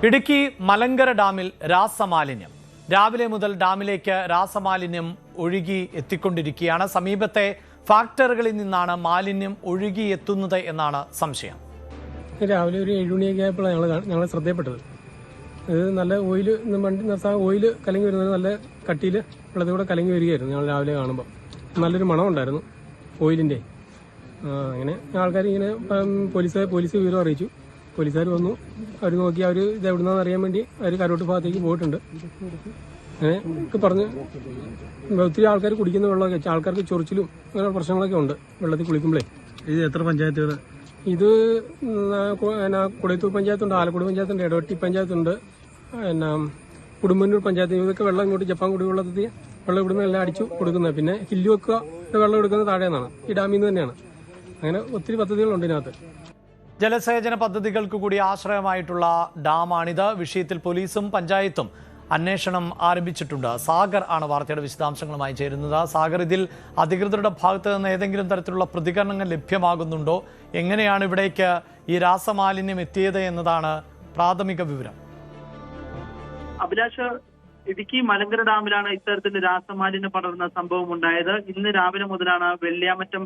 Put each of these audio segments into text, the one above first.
ഇടുക്കി മലങ്കര ഡാമിൽ രാസമാലിന്യം. രാവിലെ മുതൽ ഡാമിലേക്ക് രാസമാലിന്യം ഒഴുകി എത്തിക്കൊണ്ടിരിക്കുകയാണ്. സമീപത്തെ ഫാക്ടറികളിൽ നിന്നാണ് മാലിന്യം ഒഴുകി എത്തുന്നത് എന്നാണ് സംശയം. രാവിലെ ഒരു 7 മണിയൊക്കെ ആയപ്പോഴാണ് ഞങ്ങൾ ശ്രദ്ധയപ്പെട്ടത്. ഇത് നല്ല ഓയിൽ കലങ്ങി വരുന്നത്, നല്ല കട്ടിയിൽ വെള്ളത്തിൽ കൂടെ കലങ്ങി വരികയായിരുന്നു. ഞങ്ങൾ രാവിലെ കാണുമ്പോൾ നല്ലൊരു മണം ഉണ്ടായിരുന്നു ഓയിലിൻ്റെ. അങ്ങനെ ആൾക്കാർ ഇങ്ങനെ പോലീസ് വിവരം അറിയിച്ചു. പോലീസുകാർ വന്നു, അവർ നോക്കി, അവർ ഇത് എവിടുന്നാന്ന് അറിയാൻ വേണ്ടി അവർ കരോട്ട് ഭാഗത്തേക്ക് പോയിട്ടുണ്ട്. അങ്ങനെ ഒക്കെ പറഞ്ഞ് ഒത്തിരി ആൾക്കാർ കുടിക്കുന്ന വെള്ളമൊക്കെ, ആൾക്കാർക്ക് ചൊറിച്ചിലും അങ്ങനെ പ്രശ്നങ്ങളൊക്കെ ഉണ്ട് വെള്ളത്തിൽ കുളിക്കുമ്പോഴേ. ഇത് എത്ര പഞ്ചായത്തുകൾ? ഇത് കുടയത്തൂർ പഞ്ചായത്തുണ്ട്, ആലക്കുടി പഞ്ചായത്തുണ്ട്, ഇടവെട്ടി പഞ്ചായത്തുണ്ട്, പിന്നെ കുടുംബന്നൂർ പഞ്ചായത്ത്. ഇതൊക്കെ വെള്ളം ഇങ്ങോട്ട് ജപ്പാൻ കുടിവെള്ളത്തിൽ വെള്ളം ഇവിടുന്ന് എല്ലാം അടിച്ചു കൊടുക്കുന്നത്. പിന്നെ ഹില്ലു വെക്കുക വെള്ളം എടുക്കുന്നത് താഴെ നിന്നാണ്, ഈ ഡാമിൽ നിന്ന് തന്നെയാണ്. അങ്ങനെ ഒത്തിരി പദ്ധതികളുണ്ട് ഇതിനകത്ത്. ജലസേചന പദ്ധതികൾക്ക് കൂടി ആശ്രയമായിട്ടുള്ള ഡാമാണിത്. വിഷയത്തിൽ പോലീസും പഞ്ചായത്തും അന്വേഷണം ആരംഭിച്ചിട്ടുണ്ട്. സാഗർ ആണ് വാർത്തയുടെ വിശദാംശങ്ങളുമായി ചേരുന്നത്. സാഗർ, ഇതിൽ അധികൃതരുടെ ഭാഗത്ത് നിന്ന് ഏതെങ്കിലും തരത്തിലുള്ള പ്രതികരണങ്ങൾ ലഭ്യമാകുന്നുണ്ടോ? എങ്ങനെയാണ് ഇവിടേക്ക് ഈ രാസമാലിന്യം എത്തിയത് എന്നതാണ് പ്രാഥമിക വിവരം. അഭിലാഷ്, ഇടുക്കി മലങ്കര ഡാമിലാണ് ഇത്തരത്തിൽ രാസമാലിന്യം പടർന്ന സംഭവം ഉണ്ടായത്. ഇന്ന് രാവിലെ മുതലാണ് വെള്ളിയാമറ്റം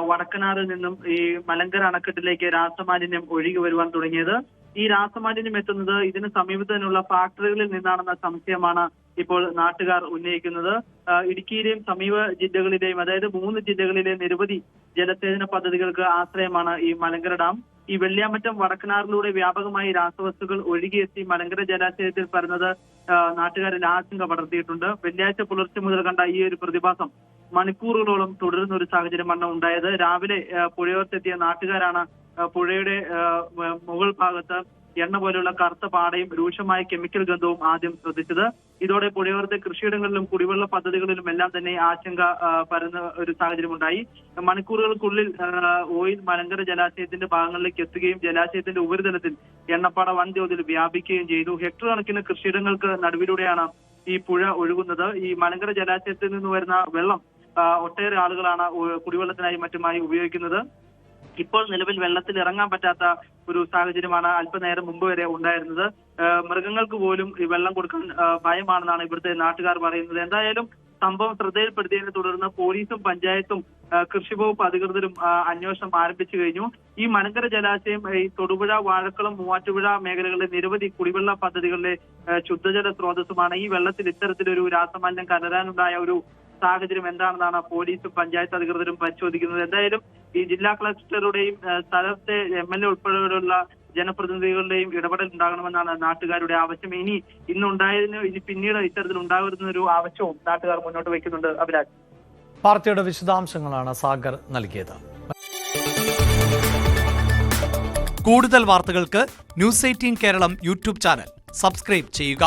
വടക്കനാറിൽ നിന്നും ഈ മലങ്കര അണക്കെട്ടിലേക്ക് രാസമാലിന്യം ഒഴുകി വരുവാൻ തുടങ്ങിയത്. ഈ രാസമാലിന്യം എത്തുന്നത് ഇതിന് സമീപത്ത് തന്നെയുള്ള ഫാക്ടറികളിൽ നിന്നാണെന്ന സംശയമാണ് ഇപ്പോൾ നാട്ടുകാർ ഉന്നയിക്കുന്നത്. ഇടുക്കിയിലെയും സമീപ ജില്ലകളിലെയും, അതായത് 3 ജില്ലകളിലെ നിരവധി ജലസേചന പദ്ധതികൾക്ക് ആശ്രയമാണ് ഈ മലങ്കര ഡാം. ഈ വെള്ളിയാമറ്റം വടക്കനാറിലൂടെ വ്യാപകമായി രാസവസ്തുക്കൾ ഒഴുകിയെത്തി മലങ്കര ജലാശയത്തിൽ പരന്നത് നാട്ടുകാരിൽ ആശങ്ക പടർത്തിയിട്ടുണ്ട്. വെള്ളിയാഴ്ച പുലർച്ചെ മുതൽ കണ്ട ഈ ഒരു പ്രതിഭാസം മണിക്കൂറുകളോളം തുടരുന്ന ഒരു സാഹചര്യമാണ് ഉണ്ടായത്. രാവിലെ പുഴയോരത്തെത്തിയ നാട്ടുകാരാണ് പുഴയുടെ മുകൾ ഭാഗത്ത് എണ്ണ പോലെയുള്ള കറുത്ത പാടയും രൂക്ഷമായ കെമിക്കൽ ഗന്ധവും ആദ്യം ശ്രദ്ധിച്ചത്. ഇതോടെ പുഴയോരത്തെ കൃഷിയിടങ്ങളിലും കുടിവെള്ള പദ്ധതികളിലും എല്ലാം തന്നെ ആശങ്ക പരന്ന ഒരു സാഹചര്യം ഉണ്ടായി. മണിക്കൂറുകൾക്കുള്ളിൽ ഓയിൽ മലങ്കര ജലാശയത്തിന്റെ ഭാഗങ്ങളിലേക്ക് എത്തുകയും ജലാശയത്തിന്റെ ഉപരിതലത്തിൽ എണ്ണപ്പാട വൻതോതിൽ വ്യാപിക്കുകയും ചെയ്തു. ഹെക്ടർ കണക്കിന് കൃഷിയിടങ്ങൾക്ക് നടുവിലൂടെയാണ് ഈ പുഴ ഒഴുകുന്നത്. ഈ മലങ്കര ജലാശയത്തിൽ നിന്ന് വരുന്ന വെള്ളം ഒട്ടേറെ ആളുകളാണ് കുടിവെള്ളത്തിനായി മറ്റുമായി ഉപയോഗിക്കുന്നത്. ഇപ്പോൾ നിലവിൽ വെള്ളത്തിൽ ഇറങ്ങാൻ പറ്റാത്ത ഒരു സാഹചര്യമാണ് അല്പനേരം മുമ്പ് വരെ ഉണ്ടായിരുന്നത്. മൃഗങ്ങൾക്ക് പോലും ഈ വെള്ളം കൊടുക്കാൻ ഭയമാണെന്നാണ് ഇവിടുത്തെ നാട്ടുകാർ പറയുന്നത്. എന്തായാലും സംഭവം ശ്രദ്ധയിൽപ്പെടുത്തിയതിനെ തുടർന്ന് പോലീസും പഞ്ചായത്തും കൃഷിവകുപ്പ് അധികൃതരും അന്വേഷണം ആരംഭിച്ചു കഴിഞ്ഞു. ഈ മലങ്കര ജലാശയം ഈ തൊടുപുഴ, വാഴക്കുളം, മൂവാറ്റുപുഴ മേഖലകളിലെ നിരവധി കുടിവെള്ള പദ്ധതികളിലെ ശുദ്ധജല സ്രോതസ്സുമാണ്. ഈ വെള്ളത്തിൽ ഇത്തരത്തിലൊരു രാസമാലിന്യം കലരാനുണ്ടായ ഒരു സാഹചര്യം എന്താണെന്നാണ് പോലീസും പഞ്ചായത്ത് അധികൃതരും പരിശോധിക്കുന്നത്. എന്തായാലും ഈ ജില്ലാ കളക്ടറുടെയും സ്ഥലത്തെ MLA ഉൾപ്പെടെയുള്ള ജനപ്രതിനിധികളുടെയും ഇടപെടൽ ഉണ്ടാകണമെന്നാണ് നാട്ടുകാരുടെ ആവശ്യം. ഇനി പിന്നീട് ഇത്തരത്തിൽ ഉണ്ടാകുന്ന ഒരു ആവശ്യവും നാട്ടുകാർ മുന്നോട്ട് വയ്ക്കുന്നുണ്ട്. അഭിലാഷ്, വാർത്തയുടെ വിശദാംശങ്ങളാണ് സാഗർ നൽകിയത്. കൂടുതൽ വാർത്തകൾക്ക് News 18 Keralam YouTube channel subscribe ചെയ്യുക.